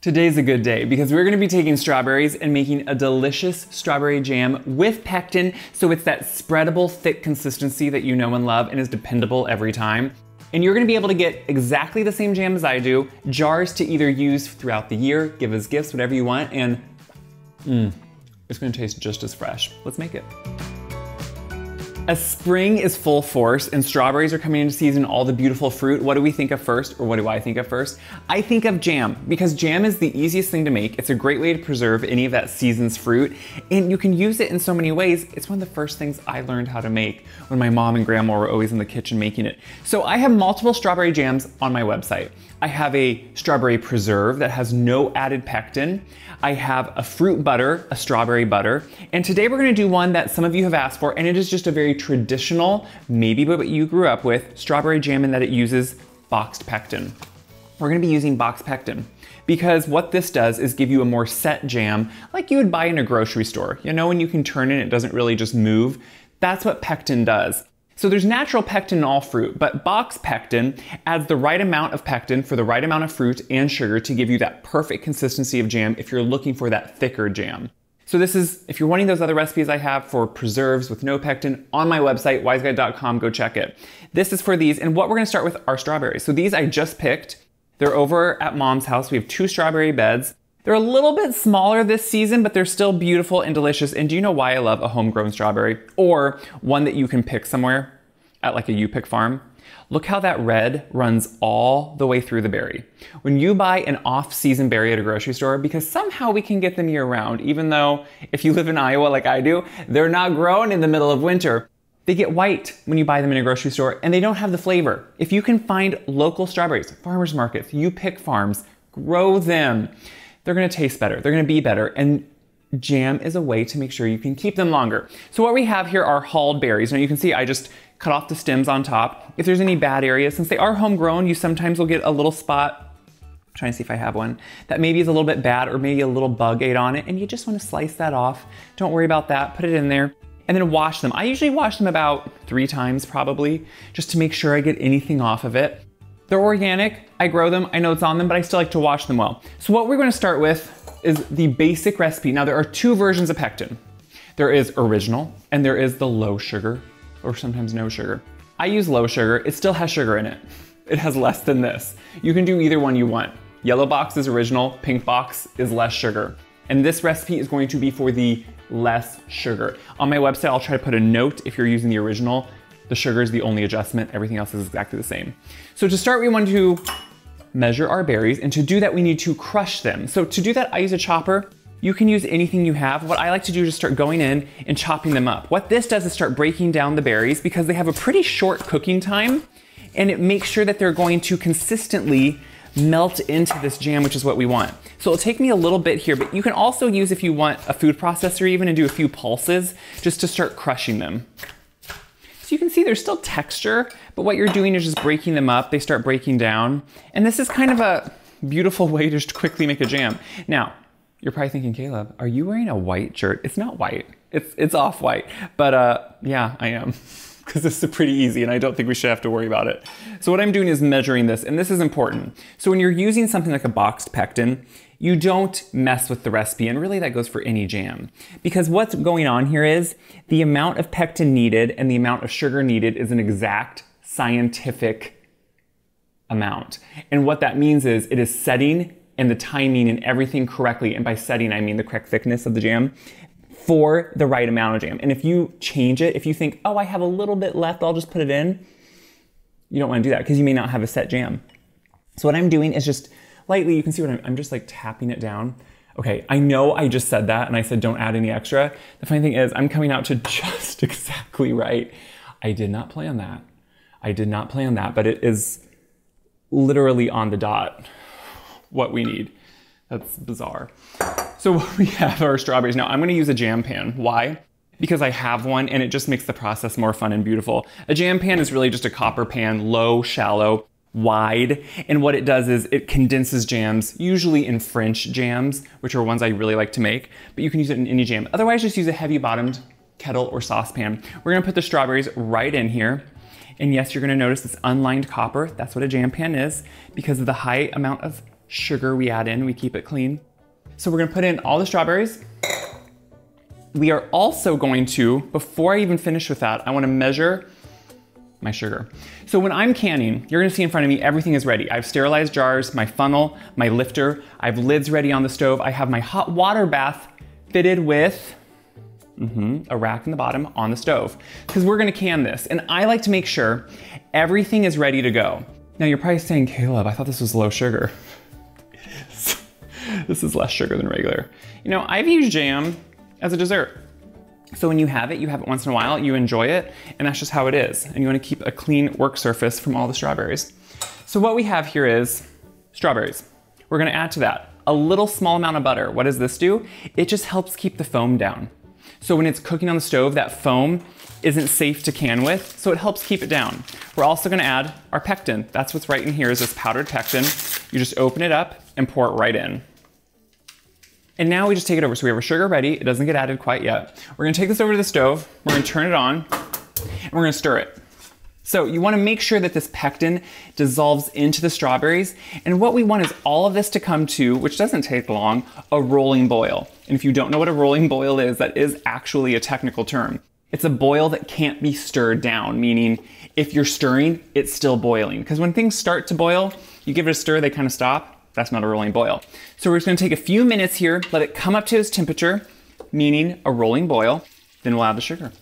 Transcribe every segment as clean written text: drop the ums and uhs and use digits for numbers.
Today's a good day because we're gonna be taking strawberries and making a delicious strawberry jam with pectin, so it's that spreadable, thick consistency that you know and love and is dependable every time. And you're gonna be able to get exactly the same jam as I do, jars to either use throughout the year, give as gifts, whatever you want, and it's gonna taste just as fresh. Let's make it. As spring is full force and strawberries are coming into season, all the beautiful fruit, what do we think of first, or what do I think of first? I think of jam, because jam is the easiest thing to make. It's a great way to preserve any of that season's fruit, and you can use it in so many ways. It's one of the first things I learned how to make when my mom and grandma were always in the kitchen making it. So I have multiple strawberry jams on my website. I have a strawberry preserve that has no added pectin. I have a fruit butter, a strawberry butter, and today we're gonna do one that some of you have asked for, and it is just a very traditional, maybe what you grew up with, strawberry jam in that it uses boxed pectin. We're gonna be using boxed pectin because what this does is give you a more set jam like you would buy in a grocery store. You know, when you can turn it, it doesn't really just move. That's what pectin does. So there's natural pectin in all fruit, but box pectin adds the right amount of pectin for the right amount of fruit and sugar to give you that perfect consistency of jam if you're looking for that thicker jam. So this is, if you're wanting those other recipes I have for preserves with no pectin on my website, wyseguide.com, go check it. This is for these, and what we're gonna start with are strawberries. So these I just picked. They're over at Mom's house. We have 2 strawberry beds. They're a little bit smaller this season, but they're still beautiful and delicious. And do you know why I love a homegrown strawberry? Or one that you can pick somewhere at like a you-pick farm? Look how that red runs all the way through the berry. When you buy an off-season berry at a grocery store, because somehow we can get them year-round, even though if you live in Iowa like I do, they're not grown in the middle of winter. They get white when you buy them in a grocery store and they don't have the flavor. If you can find local strawberries, farmers markets, you-pick farms, grow them, they're gonna taste better, they're gonna be better, and jam is a way to make sure you can keep them longer. So what we have here are hulled berries. Now you can see I just cut off the stems on top. If there's any bad areas, since they are homegrown, you sometimes will get a little spot, I'm trying to see if I have one, that maybe is a little bit bad or maybe a little bug ate on it, and you just wanna slice that off. Don't worry about that, put it in there, and then wash them. I usually wash them about 3 times probably, just to make sure I get anything off of it. They're organic, I grow them, I know it's on them, but I still like to wash them well. So what we're gonna start with is the basic recipe. Now there are 2 versions of pectin. There is original, and there is the low sugar, or sometimes no sugar. I use low sugar, it still has sugar in it. It has less than this. You can do either one you want. Yellow box is original, pink box is less sugar. And this recipe is going to be for the less sugar. On my website, I'll try to put a note if you're using the original. The sugar is the only adjustment, everything else is exactly the same. So to start, we want to measure our berries, and to do that, we need to crush them. So to do that, I use a chopper. You can use anything you have. What I like to do is just start going in and chopping them up. What this does is start breaking down the berries because they have a pretty short cooking time, and it makes sure that they're going to consistently melt into this jam, which is what we want. So it'll take me a little bit here, but you can also use, if you want, a food processor even, and do a few pulses just to start crushing them. So you can see there's still texture, but what you're doing is just breaking them up. They start breaking down. And this is kind of a beautiful way to just quickly make a jam. Now, you're probably thinking, Caleb, are you wearing a white shirt? It's not white, it's off-white. But yeah, I am, because this is pretty easy and I don't think we should have to worry about it. So what I'm doing is measuring this, and this is important. So when you're using something like a boxed pectin, you don't mess with the recipe, and really that goes for any jam. Because what's going on here is the amount of pectin needed and the amount of sugar needed is an exact scientific amount. And what that means is it is setting and the timing and everything correctly, and by setting I mean the correct thickness of the jam, for the right amount of jam. And if you change it, if you think, oh, I have a little bit left, I'll just put it in, you don't want to do that because you may not have a set jam. So what I'm doing is just lightly, you can see what I'm just like tapping it down. Okay, I know I just said that and I said don't add any extra. The funny thing is I'm coming out to just exactly right. I did not plan that. I did not plan that, but it is literally on the dot what we need. That's bizarre. So we have our strawberries. Now I'm gonna use a jam pan. Why? Because I have one and it just makes the process more fun and beautiful. A jam pan is really just a copper pan, low, shallow, wide, and what it does is it condenses jams, usually in French jams, which are ones I really like to make, but you can use it in any jam. Otherwise, just use a heavy bottomed kettle or saucepan. We're gonna put the strawberries right in here, and yes, you're gonna notice it's unlined copper. That's what a jam pan is, because of the high amount of sugar we add in, we keep it clean. So we're gonna put in all the strawberries. We are also going to, before I even finish with that, I wanna measure my sugar. So when I'm canning, you're gonna see in front of me, everything is ready. I have sterilized jars, my funnel, my lifter, I have lids ready on the stove, I have my hot water bath fitted with a rack in the bottom on the stove, because we're gonna can this. And I like to make sure everything is ready to go. Now you're probably saying, Caleb, I thought this was low sugar. This is less sugar than regular. You know, I've used jam as a dessert. So when you have it once in a while, you enjoy it, and that's just how it is. And you wanna keep a clean work surface from all the strawberries. So what we have here is strawberries. We're gonna add to that a little small amount of butter. What does this do? It just helps keep the foam down. So when it's cooking on the stove, that foam isn't safe to can with, so it helps keep it down. We're also gonna add our pectin. That's what's right in here, is this powdered pectin. You just open it up and pour it right in. And now we just take it over. So we have our sugar ready. It doesn't get added quite yet. We're gonna take this over to the stove. We're gonna turn it on and we're gonna stir it. So you wanna make sure that this pectin dissolves into the strawberries. And what we want is all of this to come to, which doesn't take long, a rolling boil. And if you don't know what a rolling boil is, that is actually a technical term. It's a boil that can't be stirred down, meaning if you're stirring, it's still boiling. Because when things start to boil, you give it a stir, they kind of stop. That's not a rolling boil. So we're just gonna take a few minutes here, let it come up to its temperature, meaning a rolling boil, then we'll add the sugar.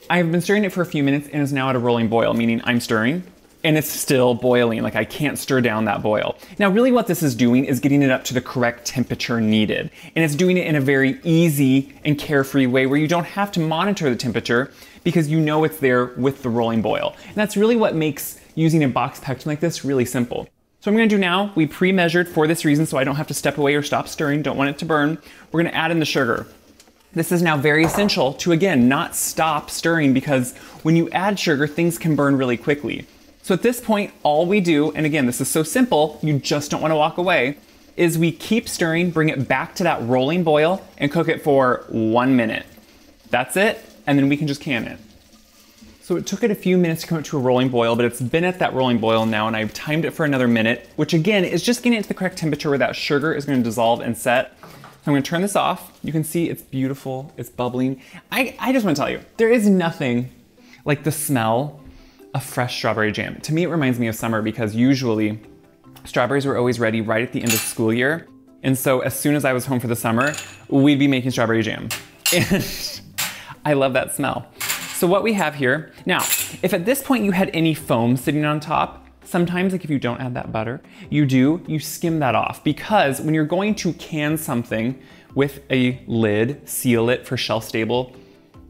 I've been stirring it for a few minutes and it's now at a rolling boil, meaning I'm stirring and it's still boiling, like I can't stir down that boil. Now really what this is doing is getting it up to the correct temperature needed. And it's doing it in a very easy and carefree way where you don't have to monitor the temperature because you know it's there with the rolling boil. And that's really what makes using a box pectin like this really simple. So what I'm gonna do now, we pre-measured for this reason so I don't have to step away or stop stirring, don't want it to burn. We're gonna add in the sugar. This is now very essential to, again, not stop stirring because when you add sugar, things can burn really quickly. So at this point, all we do, and again, this is so simple, you just don't wanna walk away, is we keep stirring, bring it back to that rolling boil and cook it for 1 minute. That's it, and then we can just can it. So it took it a few minutes to come up to a rolling boil, but it's been at that rolling boil now and I've timed it for another minute, which again is just getting it to the correct temperature where that sugar is gonna dissolve and set. So I'm gonna turn this off. You can see it's beautiful, it's bubbling. I just wanna tell you, there is nothing like the smell of fresh strawberry jam. To me, it reminds me of summer because usually strawberries were always ready right at the end of the school year. And so as soon as I was home for the summer, we'd be making strawberry jam. And I love that smell. So what we have here, now, if at this point you had any foam sitting on top, sometimes like if you don't add that butter, you skim that off because when you're going to can something with a lid, seal it for shelf stable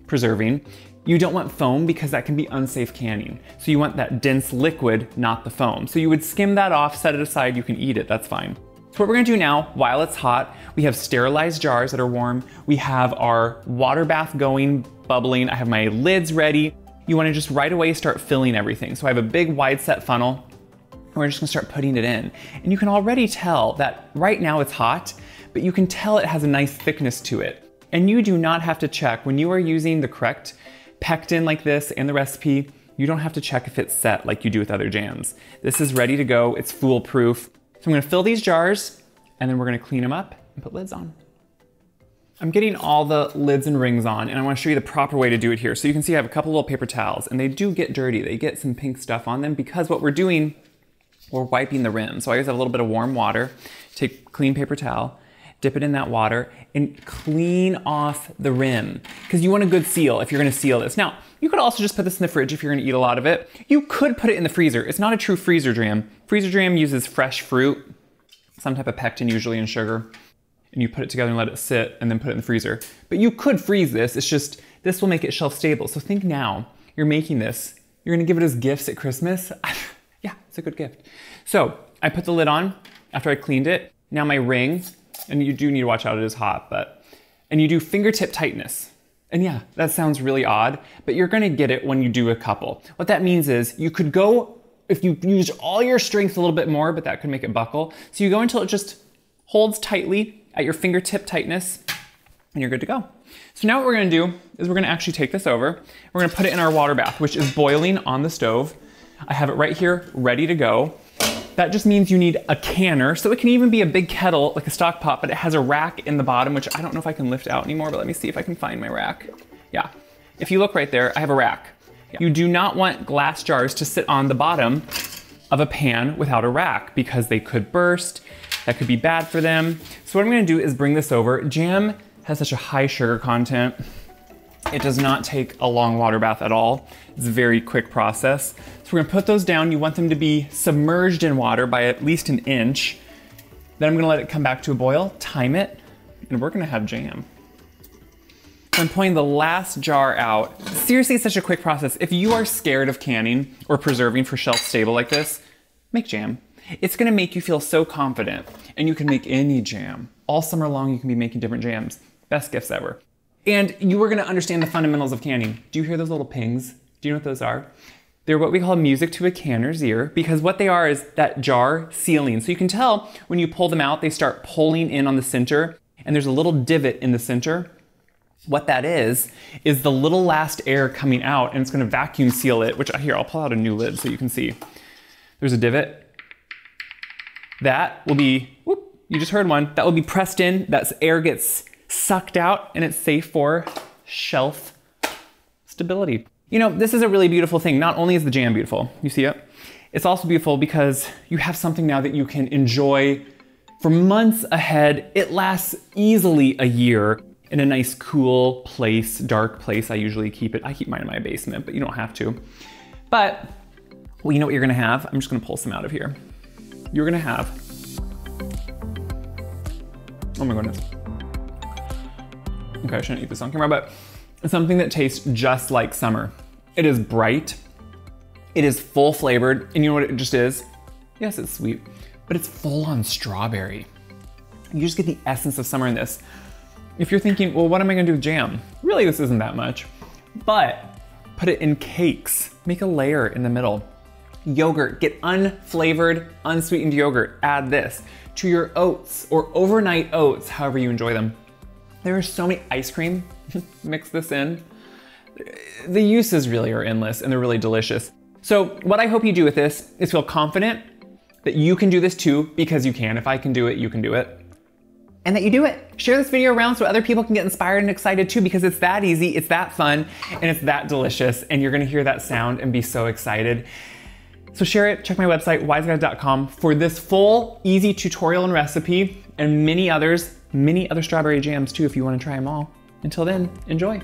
preserving, you don't want foam because that can be unsafe canning. So you want that dense liquid, not the foam. So you would skim that off, set it aside, you can eat it, that's fine. So what we're gonna do now, while it's hot, we have sterilized jars that are warm. We have our water bath going, bubbling. I have my lids ready. You wanna just right away start filling everything. So I have a big wide set funnel and we're just gonna start putting it in. And you can already tell that right now it's hot, but you can tell it has a nice thickness to it. And you do not have to check when you are using the correct pectin like this and the recipe, you don't have to check if it's set like you do with other jams. This is ready to go, it's foolproof. So I'm gonna fill these jars and then we're gonna clean them up and put lids on. I'm getting all the lids and rings on and I wanna show you the proper way to do it here. So you can see I have a couple little paper towels and they do get dirty. They get some pink stuff on them because what we're doing, we're wiping the rim. So I always have a little bit of warm water, take clean paper towel, dip it in that water and clean off the rim because you want a good seal if you're gonna seal this. Now, you could also just put this in the fridge if you're gonna eat a lot of it. You could put it in the freezer. It's not a true freezer jam. Freezer jam uses fresh fruit, some type of pectin usually and sugar, and you put it together and let it sit and then put it in the freezer. But you could freeze this, it's just, this will make it shelf stable. So think now, you're making this, you're gonna give it as gifts at Christmas. Yeah, it's a good gift. So I put the lid on after I cleaned it. Now my ring, and you do need to watch out, it is hot, and you do fingertip tightness. And yeah, that sounds really odd, but you're gonna get it when you do a couple. What that means is you could go, if you use all your strength a little bit more, but that could make it buckle. So you go until it just holds tightly at your fingertip tightness and you're good to go. So now what we're gonna do is we're gonna actually take this over. We're gonna put it in our water bath, which is boiling on the stove. I have it right here, ready to go. That just means you need a canner. So it can even be a big kettle, like a stock pot, but it has a rack in the bottom, which I don't know if I can lift out anymore, but let me see if I can find my rack. Yeah, if you look right there, I have a rack. You do not want glass jars to sit on the bottom of a pan without a rack because they could burst. That could be bad for them. So what I'm gonna do is bring this over. Jam has such a high sugar content. It does not take a long water bath at all. It's a very quick process. So we're gonna put those down. You want them to be submerged in water by at least an inch. Then I'm gonna let it come back to a boil, time it, and we're gonna have jam. I'm pouring the last jar out. Seriously, it's such a quick process. If you are scared of canning or preserving for shelf stable like this, make jam. It's gonna make you feel so confident, and you can make any jam. All summer long, you can be making different jams. Best gifts ever. And you are gonna understand the fundamentals of canning. Do you hear those little pings? Do you know what those are? They're what we call music to a canner's ear, because what they are is that jar sealing. So you can tell when you pull them out, they start pulling in on the center, and there's a little divot in the center. What that is the little last air coming out, and it's gonna vacuum seal it, which here, I'll pull out a new lid so you can see. There's a divot. That will be, whoop, you just heard one, that will be pressed in, that air gets sucked out, and it's safe for shelf stability. You know, this is a really beautiful thing. Not only is the jam beautiful, you see it? It's also beautiful because you have something now that you can enjoy for months ahead. It lasts easily a year in a nice, cool place, dark place. I usually keep it. I keep mine in my basement, but you don't have to. But, well, you know what you're gonna have? I'm just gonna pull some out of here. You're gonna have, oh my goodness. Okay, I shouldn't eat this on camera, but it's something that tastes just like summer. It is bright, it is full flavored, and you know what it just is? Yes, it's sweet, but it's full on strawberry. You just get the essence of summer in this. If you're thinking, well, what am I gonna do with jam? Really, this isn't that much, but put it in cakes. Make a layer in the middle. Yogurt, get unflavored, unsweetened yogurt. Add this to your oats or overnight oats, however you enjoy them. There are so many ice cream, mix this in. The uses really are endless and they're really delicious. So what I hope you do with this is feel confident that you can do this too, because you can. If I can do it, you can do it. And that you do it. Share this video around so other people can get inspired and excited too, because it's that easy, it's that fun, and it's that delicious, and you're gonna hear that sound and be so excited. So share it, check my website, wyseguys.com for this full, easy tutorial and recipe, and many other strawberry jams too if you wanna try them all. Until then, enjoy.